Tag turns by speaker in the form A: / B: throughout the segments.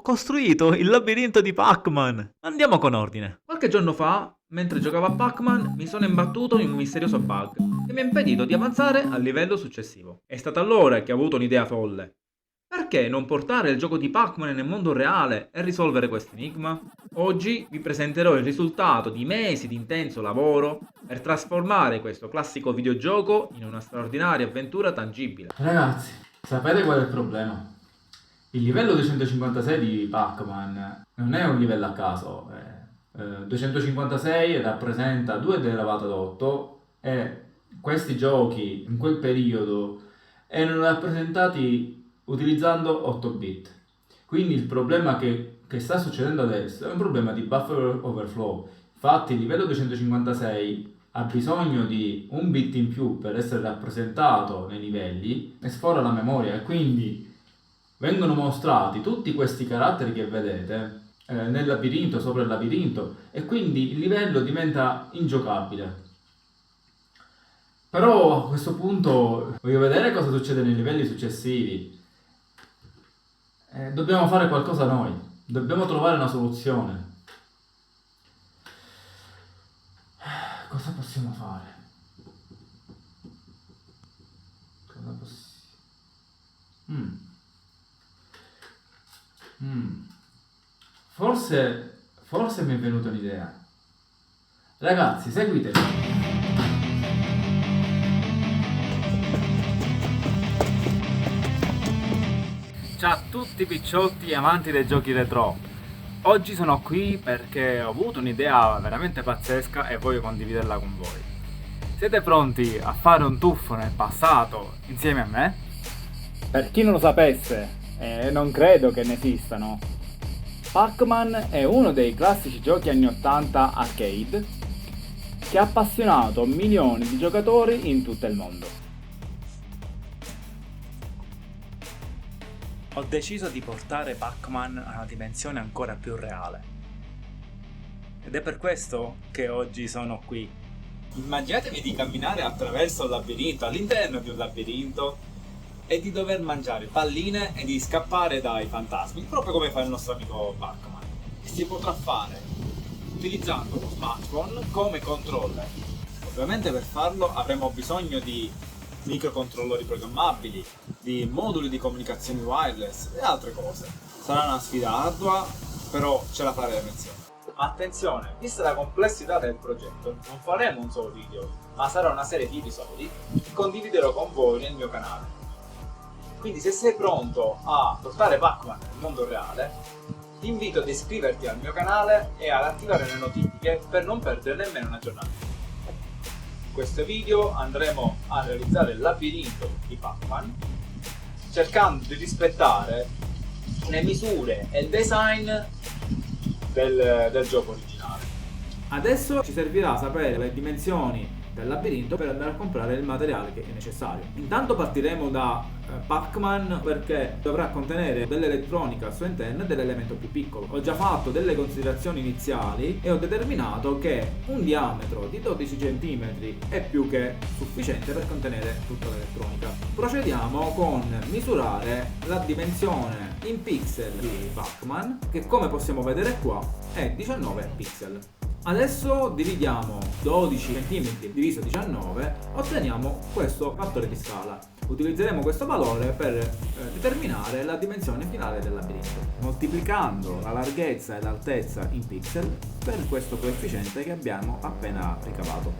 A: costruito il labirinto di Pac-Man. Andiamo con ordine. Qualche giorno fa, mentre giocavo a Pac-Man, mi sono imbattuto in un misterioso bug che mi ha impedito di avanzare al livello successivo. È stato allora che ho avuto un'idea folle. Perché non portare il gioco di Pac-Man nel mondo reale e risolvere questo enigma? Oggi vi presenterò il risultato di mesi di intenso lavoro per trasformare questo classico videogioco in una straordinaria avventura tangibile.
B: Ragazzi, sapete qual è il problema? Il livello 256 di Pac-Man non è un livello a caso. 256 rappresenta 2 elevata ad 8 e questi giochi in quel periodo erano rappresentati utilizzando 8 bit. Quindi il problema che sta succedendo adesso è un problema di buffer overflow. Infatti il livello 256 ha bisogno di un bit in più per essere rappresentato nei livelli e sfora la memoria, e quindi vengono mostrati tutti questi caratteri che vedete nel labirinto, sopra il labirinto, e quindi il livello diventa ingiocabile. Però a questo punto voglio vedere cosa succede nei livelli successivi. Dobbiamo fare qualcosa noi, dobbiamo trovare una soluzione. Cosa possiamo fare? Cosa Forse mi è venuta un'idea. Ragazzi, seguitemi.
C: Ciao a tutti picciotti e amanti dei giochi retro. Oggi sono qui perché ho avuto un'idea veramente pazzesca e voglio condividerla con voi. Siete pronti a fare un tuffo nel passato insieme a me? Per chi non lo sapesse, e non credo che ne esistano, Pac-Man è uno dei classici giochi anni 80 arcade che ha appassionato milioni di giocatori in tutto il mondo. Ho deciso di portare Pac-Man a una dimensione ancora più reale. Ed è per questo che oggi sono qui. Immaginatevi di camminare attraverso un labirinto, all'interno di un labirinto, e di dover mangiare palline e di scappare dai fantasmi, proprio come fa il nostro amico Pac-Man. E si potrà fare utilizzando uno smartphone come controller. Ovviamente per farlo avremo bisogno di microcontrollori programmabili, di moduli di comunicazione wireless e altre cose. Sarà una sfida ardua, però ce la faremo insieme. Attenzione, vista la complessità del progetto, non faremo un solo video, ma sarà una serie di episodi che condividerò con voi nel mio canale. Quindi se sei pronto a portare Pac-Man nel mondo reale, ti invito ad iscriverti al mio canale e ad attivare le notifiche per non perdere nemmeno un aggiornamento. In questo video andremo a realizzare il labirinto di Pac-Man cercando di rispettare le misure e il design del gioco originale. Adesso ci servirà sapere le dimensioni del labirinto per andare a comprare il materiale che è necessario. Intanto partiremo da Pac-Man perché dovrà contenere dell'elettronica al suo interno e dell'elemento più piccolo. Ho già fatto delle considerazioni iniziali e ho determinato che un diametro di 12 cm è più che sufficiente per contenere tutta l'elettronica. Procediamo con misurare la dimensione in pixel di Pac-Man, che come possiamo vedere qua è 19 pixel. Adesso dividiamo 12 cm diviso 19, otteniamo questo fattore di scala. Utilizzeremo questo valore per determinare la dimensione finale del labirinto, moltiplicando la larghezza e l'altezza in pixel per questo coefficiente che abbiamo appena ricavato.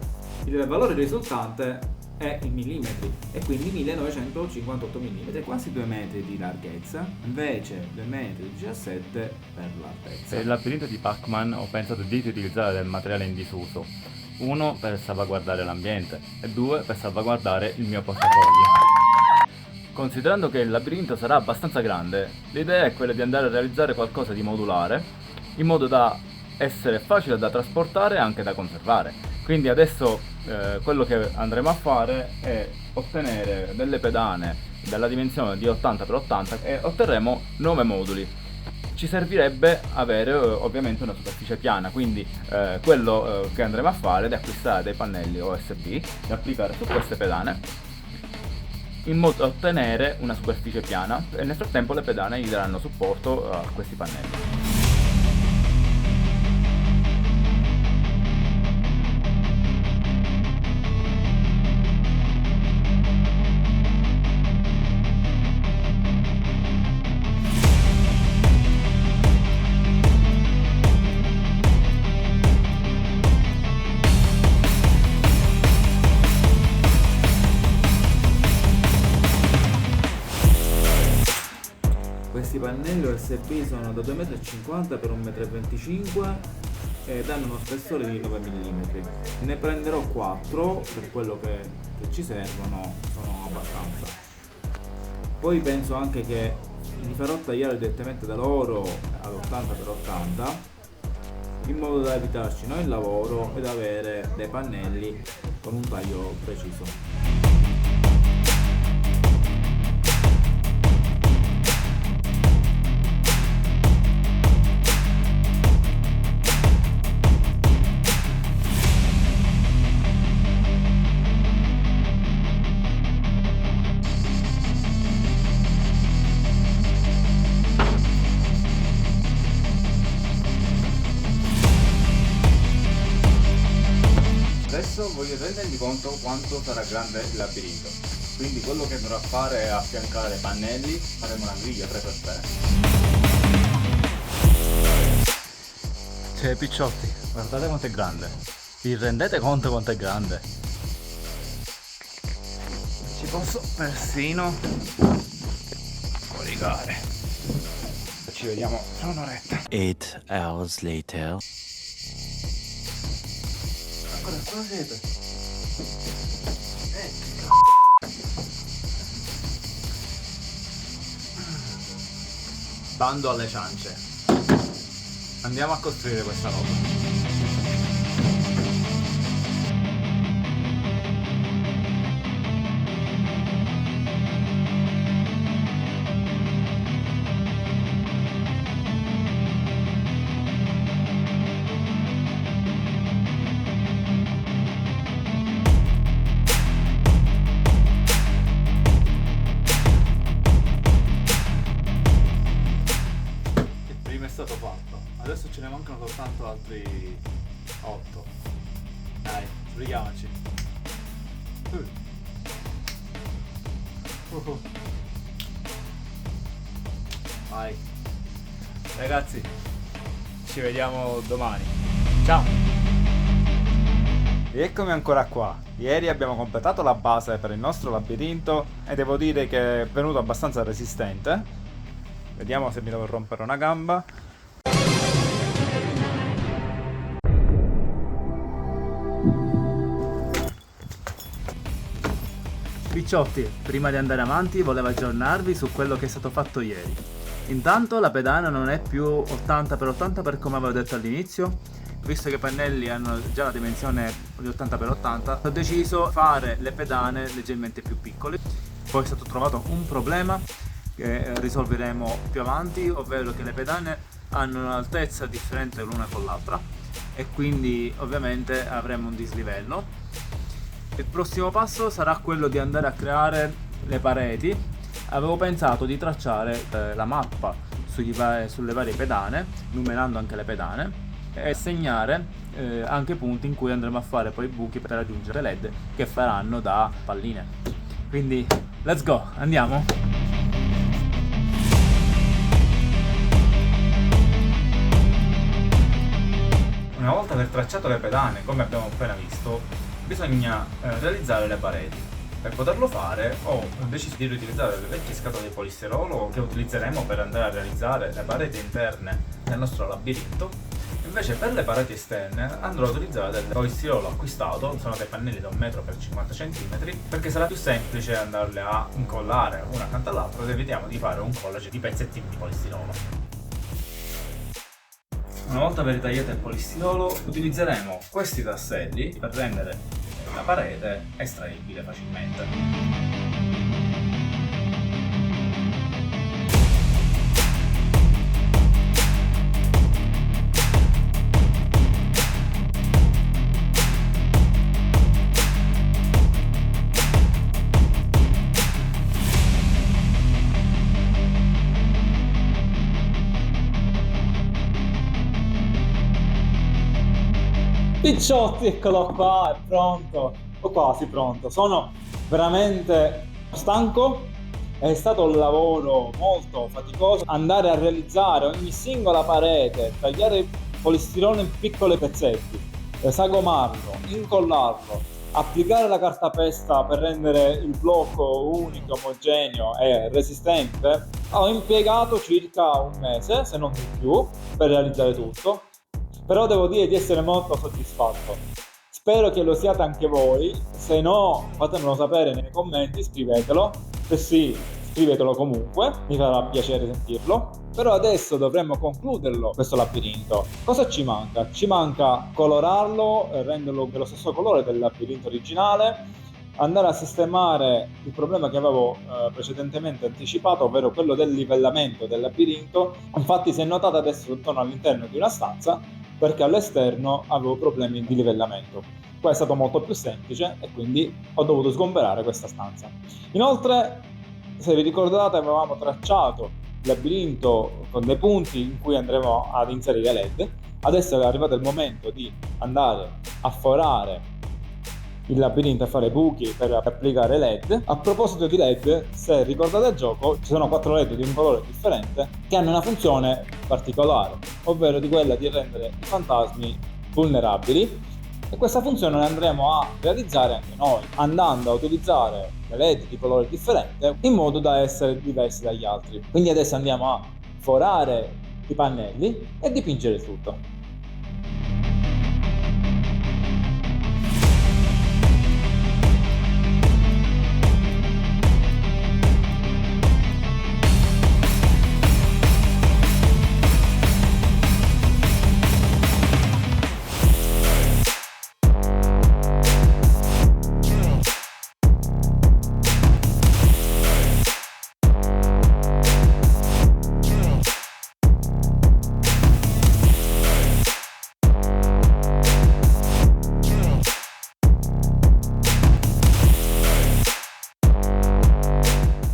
C: Il valore risultante è in millimetri e quindi 1958 mm, quasi 2 metri di larghezza, invece 2 metri e 17 per l'altezza.
D: Per il labirinto di Pac-Man ho pensato di utilizzare del materiale in disuso, 1 per salvaguardare l'ambiente e 2 per salvaguardare il mio portafogli. Considerando che il labirinto sarà abbastanza grande, l'idea è quella di andare a realizzare qualcosa di modulare, in modo da essere facile da trasportare e anche da conservare. Quindi adesso quello che andremo a fare è ottenere delle pedane della dimensione di 80x80 e otterremo 9 moduli. Ci servirebbe avere ovviamente una superficie piana, quindi quello che andremo a fare è di acquistare dei pannelli OSB da applicare su queste pedane in modo da ottenere una superficie piana, e nel frattempo le pedane gli daranno supporto a questi pannelli.
A: Questi pannelli USB sono da 2,50 m per 1,25 m ed hanno uno spessore di 9 mm. Ne prenderò 4 per quello che ci servono, sono abbastanza. Poi penso anche che li farò tagliare direttamente da loro ad 80x80 in modo da evitarci noi il lavoro ed avere dei pannelli con un taglio preciso.
D: Adesso voglio rendermi conto quanto sarà grande il labirinto, quindi quello che andrò a fare è affiancare pannelli, faremo una griglia 3x3. Cioè picciotti, guardate quanto è grande, vi rendete conto quanto è grande? Ci posso persino collegare. Ci vediamo tra un'oretta.
E: 8 hours later.
D: Ancora siete? Bando alle ciance. Andiamo a costruire questa roba. È stato fatto, adesso ce ne mancano soltanto altri 8. Dai, sbrighiamoci. Vai ragazzi, ci vediamo domani, ciao. Eccomi ancora qua. Ieri abbiamo completato la base per il nostro labirinto e devo dire che è venuto abbastanza resistente. Vediamo se mi devo rompere una gamba. Picciotti, prima di andare avanti volevo aggiornarvi su quello che è stato fatto ieri. Intanto la pedana non è più 80x80 per come avevo detto all'inizio, visto che i pannelli hanno già la dimensione di 80x80, ho deciso di fare le pedane leggermente più piccole. Poi è stato trovato un problema che risolveremo più avanti, ovvero che le pedane hanno un'altezza differente l'una con l'altra e quindi ovviamente avremo un dislivello. Il prossimo passo sarà quello di andare a creare le pareti. Avevo pensato di tracciare la mappa sulle varie pedane, numerando anche le pedane, e segnare anche punti in cui andremo a fare poi buchi per raggiungere LED che faranno da palline. Quindi let's go, andiamo! Una volta aver tracciato le pedane, come abbiamo appena visto, bisogna realizzare le pareti. Per poterlo fare ho deciso di riutilizzare le vecchie scatole di polistirolo che utilizzeremo per andare a realizzare le pareti interne del nostro labirinto. Invece per le pareti esterne andrò a utilizzare del polistirolo acquistato, sono dei pannelli da 1 metro per 50 cm, perché sarà più semplice andarle a incollare una accanto all'altra ed evitiamo di fare un collage di pezzettini di polistirolo. Una volta aver tagliato il polistirolo, utilizzeremo questi tasselli per rendere la parete estraibile facilmente.
C: Picciotti, eccolo qua, è pronto, o quasi pronto. Sono veramente stanco, è stato un lavoro molto faticoso andare a realizzare ogni singola parete, tagliare il polistirone in piccoli pezzetti, sagomarlo, incollarlo, applicare la cartapesta per rendere il blocco unico, omogeneo e resistente. Ho impiegato circa un mese, se non di più, per realizzare tutto. Però devo dire di essere molto soddisfatto. Spero che lo siate anche voi, se no fatemelo sapere nei commenti, scrivetelo. Se sì, scrivetelo comunque, mi farà piacere sentirlo. Però adesso dovremmo concluderlo questo labirinto. Cosa ci manca? Ci manca colorarlo, renderlo dello stesso colore del labirinto originale, andare a sistemare il problema che avevo precedentemente anticipato, ovvero quello del livellamento del labirinto. Infatti, se notate, adesso sono all'interno di una stanza perché all'esterno avevo problemi di livellamento. Qua è stato molto più semplice e quindi ho dovuto sgomberare questa stanza. Inoltre, se vi ricordate, avevamo tracciato il labirinto con dei punti in cui andremo ad inserire LED. Adesso è arrivato il momento di andare a forare il labirinto, a fare buchi per applicare LED. A proposito di LED, se ricordate il gioco, ci sono 4 LED di un colore differente che hanno una funzione particolare, ovvero di quella di rendere i fantasmi vulnerabili, e questa funzione la andremo a realizzare anche noi, andando a utilizzare le LED di colore differente in modo da essere diversi dagli altri. Quindi adesso andiamo a forare i pannelli e dipingere il tutto.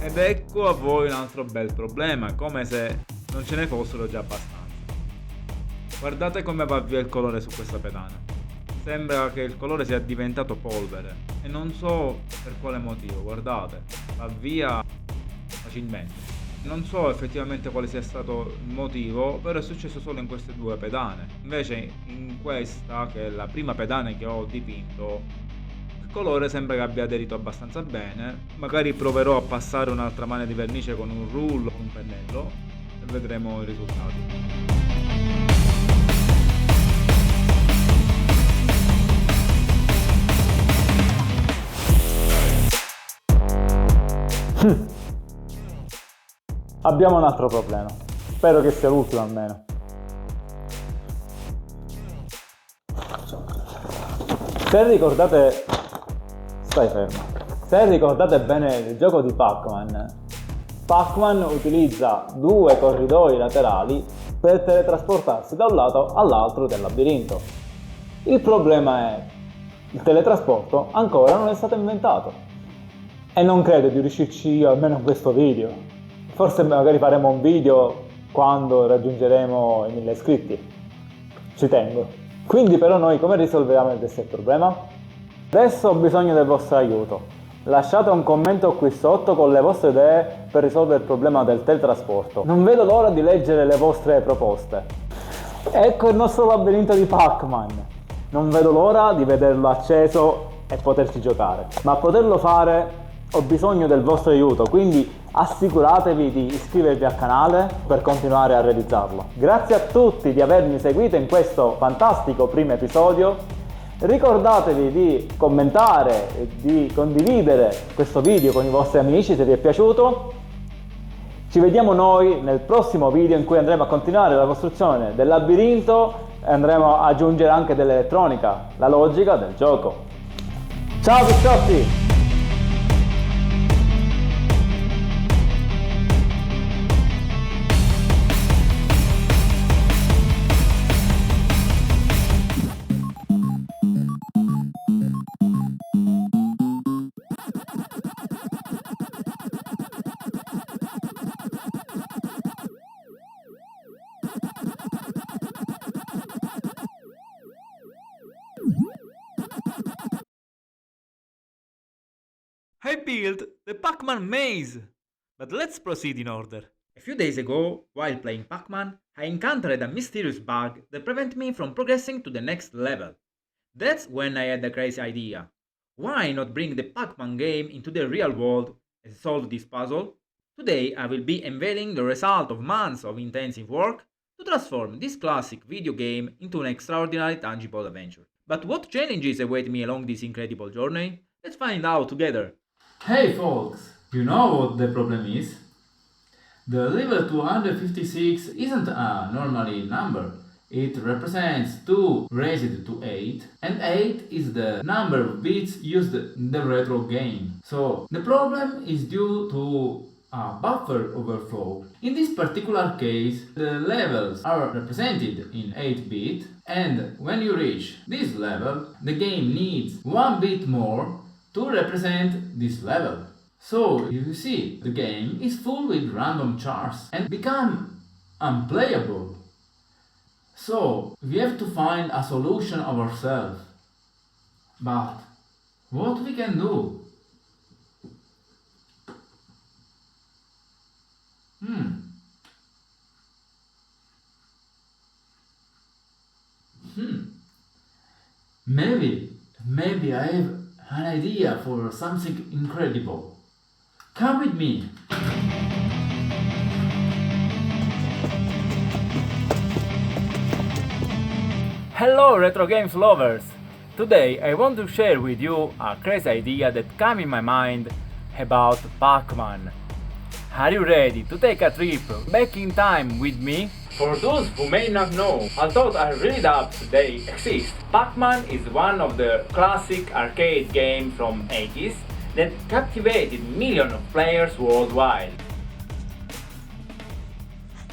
A: Ed ecco a voi un altro bel problema, come se non ce ne fossero già abbastanza. Guardate come va via il colore su questa pedana. Sembra che il colore sia diventato polvere e non so per quale motivo, guardate, va via facilmente. Non so effettivamente quale sia stato il motivo, però è successo solo in queste due pedane. Invece in questa, che è la prima pedana che ho dipinto, il colore sembra che abbia aderito abbastanza bene. Magari proverò a passare un'altra mano di vernice con un rullo o un pennello e vedremo i risultati.
C: Abbiamo un altro problema. Spero che sia l'ultimo almeno. Se ricordate... Stai fermo. Se ricordate bene il gioco di Pac-Man utilizza 2 corridoi laterali per teletrasportarsi da un lato all'altro del labirinto. Il problema è il teletrasporto ancora non è stato inventato e non credo di riuscirci io almeno in questo video. Forse magari faremo un video quando raggiungeremo i 1000 iscritti. Ci tengo. Quindi però noi come risolviamo questo problema? Adesso ho bisogno del vostro aiuto. Lasciate un commento qui sotto con le vostre idee per risolvere il problema del teletrasporto. Non vedo l'ora di leggere le vostre proposte. Ecco il nostro labirinto di Pac-Man. Non vedo l'ora di vederlo acceso e poterci giocare. Ma a poterlo fare ho bisogno del vostro aiuto, quindi assicuratevi di iscrivervi al canale per continuare a realizzarlo. Grazie a tutti di avermi seguito in questo fantastico primo episodio. Ricordatevi di commentare e di condividere questo video con i vostri amici se vi è piaciuto. Ci vediamo noi nel prossimo video in cui andremo a continuare la costruzione del labirinto e andremo ad aggiungere anche dell'elettronica, la logica del gioco. Ciao picciotti!
A: I built the Pac-Man maze! But let's proceed in order. A few days ago, while playing Pac-Man, I encountered a mysterious bug that prevented me from progressing to the next level. That's when I had a crazy idea. Why not bring the Pac-Man game into the real world and solve this puzzle? Today I will be unveiling the result of months of intensive work to transform this classic video game into an extraordinary tangible adventure. But what challenges await me along this incredible journey? Let's find out together.
B: Hey folks, you know what the problem is? The level 256 isn't a normally number. It represents 2 raised to 8, and 8 is the number of bits used in the retro game. So the problem is due to a buffer overflow. In this particular case, the levels are represented in 8-bit, and when you reach this level, the game needs 1 bit more to represent this level. So you see, the game is full with random chars and become unplayable. So we have to find a solution ourselves. But what we can do? Maybe I have an idea for something incredible. Come with me.
D: Hello retro games lovers! Today I want to share with you a crazy idea that came in my mind about Pac-Man. Are you ready to take a trip back in time with me? For those who may not know, although I really doubt they exist, Pac-Man is one of the classic arcade games from 80s that captivated millions of players worldwide.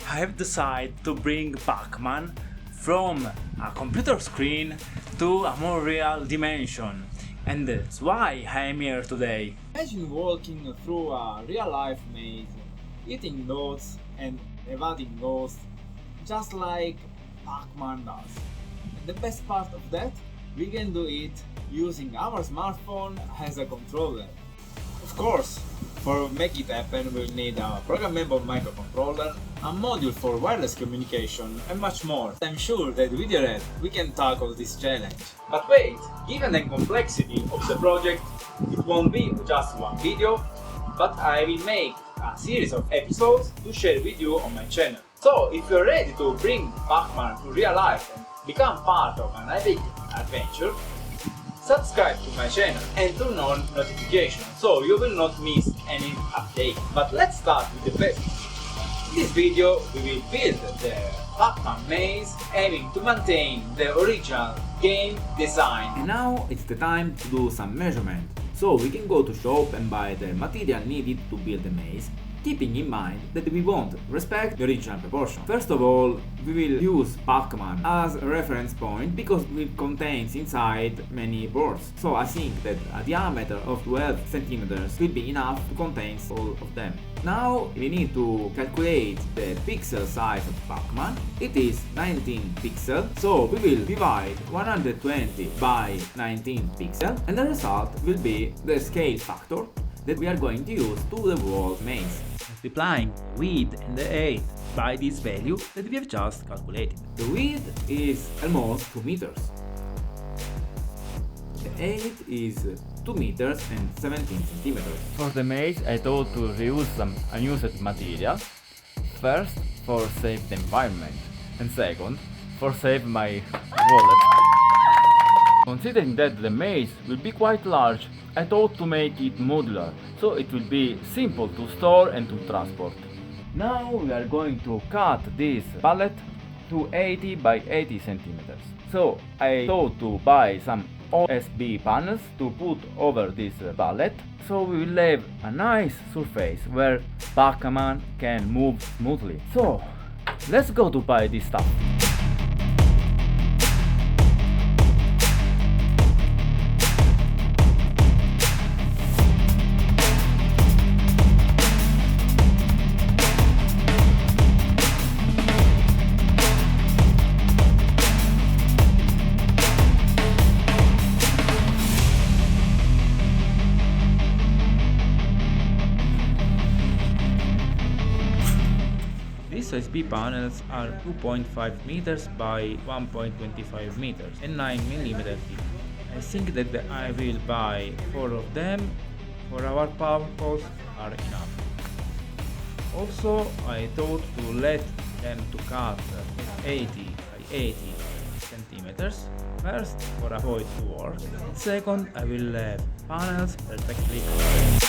C: I have decided to bring Pac-Man from a computer screen to a more real dimension, and that's why I am here today.
F: Imagine walking through a real-life maze, eating notes and evading ghosts, just like Pac-Man does. And the best part of that, we can do it using our smartphone as a controller. Of course, for make it happen, we'll need a programmable microcontroller, a module for wireless communication, and much more. I'm sure that with your help, we can tackle this challenge.
C: But wait, given the complexity of the project, it won't be just one video, but I will make a series of episodes to share with you on my channel. So if you're ready to bring Pac-Man to real life and become part of an epic adventure, subscribe to my channel and turn on notifications so you will not miss any update. But let's start with the basics. In this video we will build the Pac-Man maze, aiming to maintain the original game design.
A: And now it's the time to do some measurement, so we can go to shop and buy the material needed to build the maze, keeping in mind that we won't respect the original proportion. First of all, we will use Pac-Man as a reference point because it contains inside many boards. So I think that a diameter of 12 centimeters will be enough to contain all of them. Now we need to calculate the pixel size of Pac-Man. It is 19 pixels, so we will divide 120 by 19 pixels, and the result will be the scale factor that we are going to use to the whole maze, multiplying width and the height by this value that we have just calculated. The width is almost 2 meters. The height is 2 meters and 17 centimeters.
D: For the maze I thought to reuse some unused material. First, for save the environment, and second, for save my wallet. Considering that the maze will be quite large, I thought to make it modular, so it will be simple to store and to transport. Now we are going to cut this pallet to 80 by 80 centimeters. So I thought to buy some OSB panels to put over this pallet, so we will have a nice surface where Pac-Man can move smoothly. So let's go to buy this stuff.
A: OSB panels are 2.5 meters by 1.25 meters and 9 mm thick. I think that I will buy 4 of them for our purpose are enough. Also, I thought to let them to cut 80 by 80 centimeters. First, for avoid to work. Second, I will have panels perfectly covered.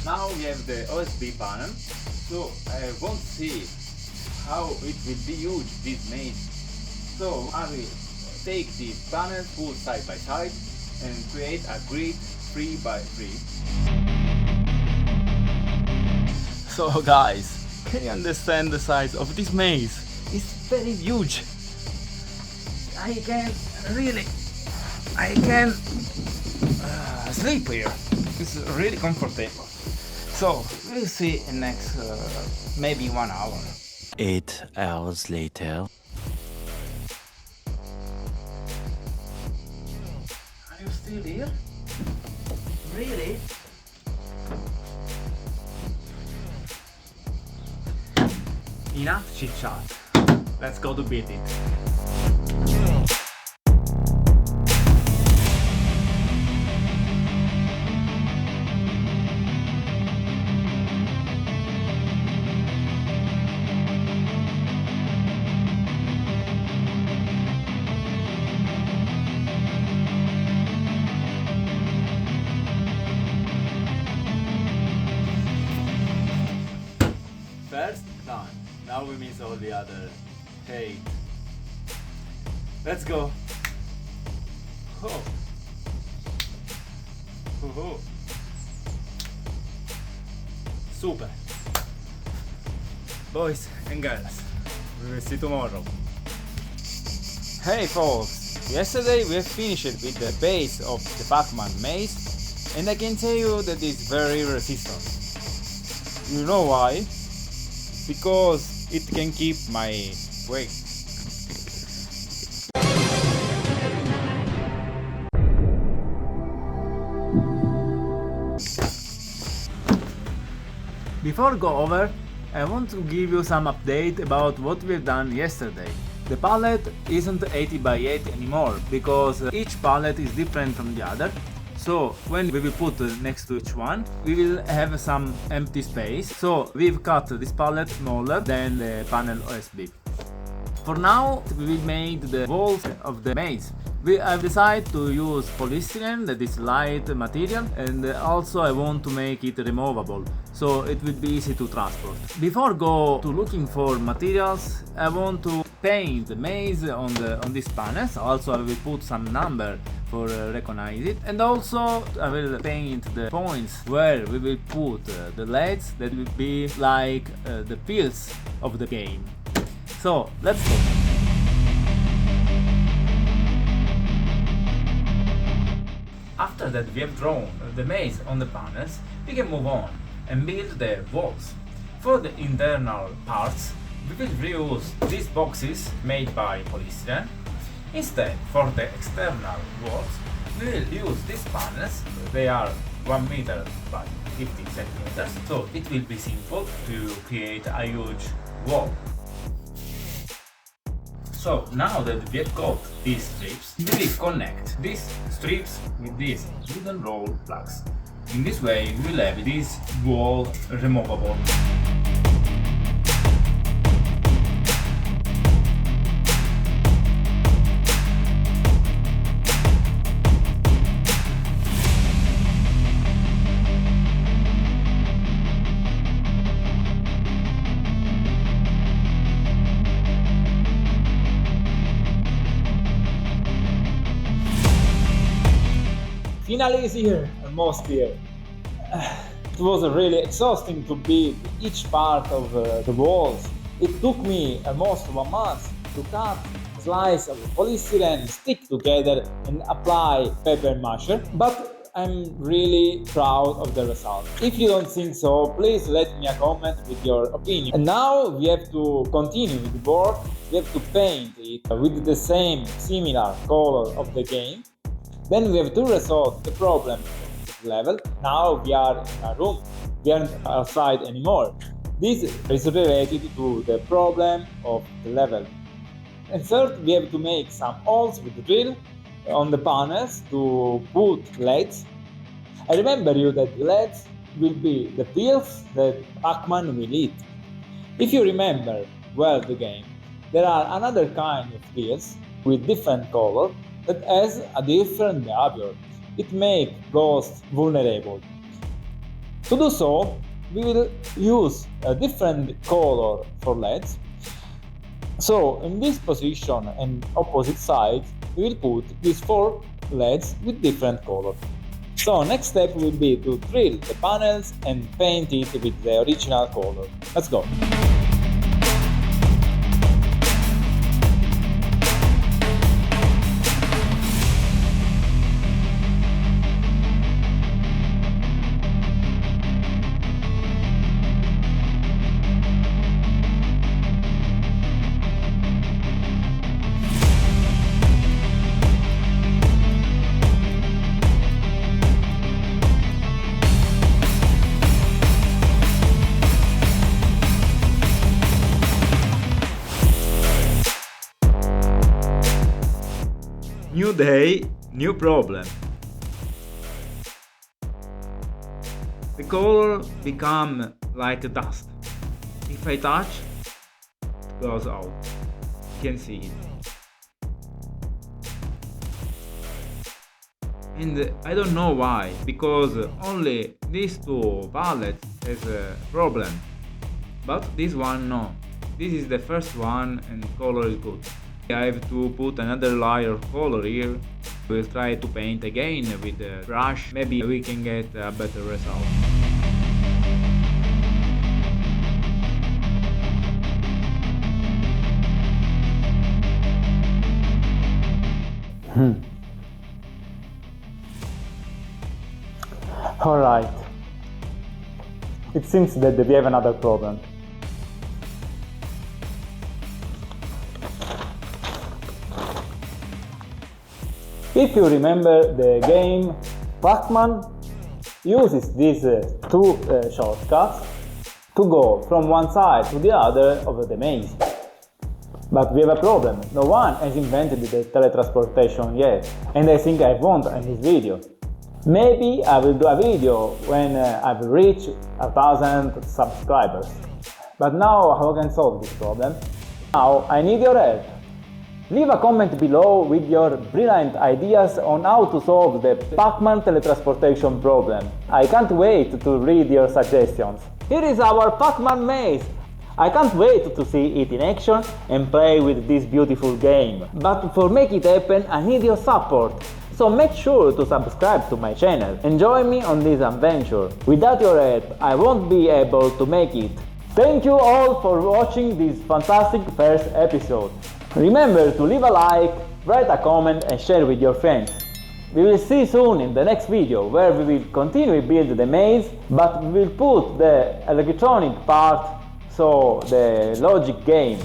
C: Now we have the OSB panel, so I won't see how it will be huge this maze. So I will take these panels, put side by side and create a grid 3 by 3.
D: So guys, can you understand the size of this maze? It's very huge. I can sleep here. It's really comfortable. So we'll see in next maybe 1 hour.
E: 8 hours later.
D: Are you still here? Really? Enough chit chat. Let's go to beat it. First done. Now we miss all the other 8. Let's go. Oh. Oh. Super. Boys and girls, we will see tomorrow. Hey folks, yesterday we have finished with the base of the Pac-Man maze and I can tell you that it's very resistant. You know why? Because it can keep my weight. Before go over, I want to give you some update about what we've done yesterday. The palette isn't 80 by 80 anymore because each palette is different from the other. So when we will put next to each one, we will have some empty space. So we've cut this palette smaller than the panel OSB. For now, we will make the walls of the maze. We have decided to use polystyrene, that is light material, and also I want to make it removable, so it will be easy to transport. Before go to looking for materials, I want to paint the maze on these panels. Also I will put some number for recognize it, and also I will paint the points where we will put the LEDs that will be like the fields of the game. So let's go. After that we have drawn the maze on the panels, we can move on and build the walls. For the internal parts, we will reuse these boxes made by polystyrene. Instead, for the external walls, we will use these panels. They are 1 meter by 50 centimeters, so it will be simple to create a huge wall. So now that we have got these strips, we will connect these strips with these wooden roll plugs. In this way we will have this wall removable.
F: Finally is here, almost here. It was really exhausting to build each part of the walls. It took me almost 1 month to cut slice of polystyrene, stick together and apply paper masher, but I'm really proud of the result. If you don't think so, please let me a comment with your opinion. And now we have to continue with the work. We have to paint it with the same similar color of the game. Then we have to resolve the problem of the level. Now we are in a room, we aren't outside anymore. This is related to the problem of the level. And third, we have to make some holes with the drill on the panels to put LEDs. I remember you that LEDs will be the pills that Pac-Man will eat. If you remember well the game, there are another kind of pills with different color that has a different behavior. It makes ghosts vulnerable. To do so, we will use a different color for LEDs. So in this position and opposite sides, we will put these 4 LEDs with different colors. So next step will be to drill the panels and paint it with the original color. Let's go!
A: New day, new problem. The color become like dust. If I touch, it goes out. You can see it. And I don't know why, because only these 2 palettes has a problem. But this one no. This is the first one and color is good. I have to put another layer of color here. We'll try to paint again with the brush. Maybe we can get a better result.
G: Alright. It seems that we have another problem. If you remember the game, Pac-Man uses these 2 shortcuts to go from one side to the other of the maze. But we have a problem, no one has invented the teletransportation yet, and I think I won't in this video. Maybe I will do a video when I've reached 1,000 subscribers. But now how can I solve this problem? Now I need your help. Leave a comment below with your brilliant ideas on how to solve the Pac-Man teletransportation problem. I can't wait to read your suggestions. Here is our Pac-Man maze. I can't wait to see it in action and play with this beautiful game. But for make it happen, I need your support. So make sure to subscribe to my channel and join me on this adventure. Without your help, I won't be able to make it. Thank you all for watching this fantastic first episode. Remember to leave a like, write a comment and share with your friends. We will see soon in the next video where we will continue to build the maze, but we will put the electronic part, so the logic game.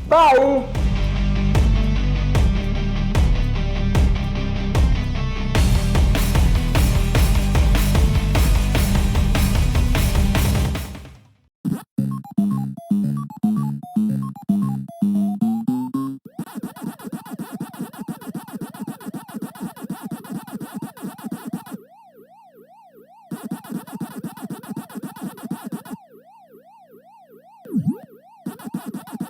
G: Bye!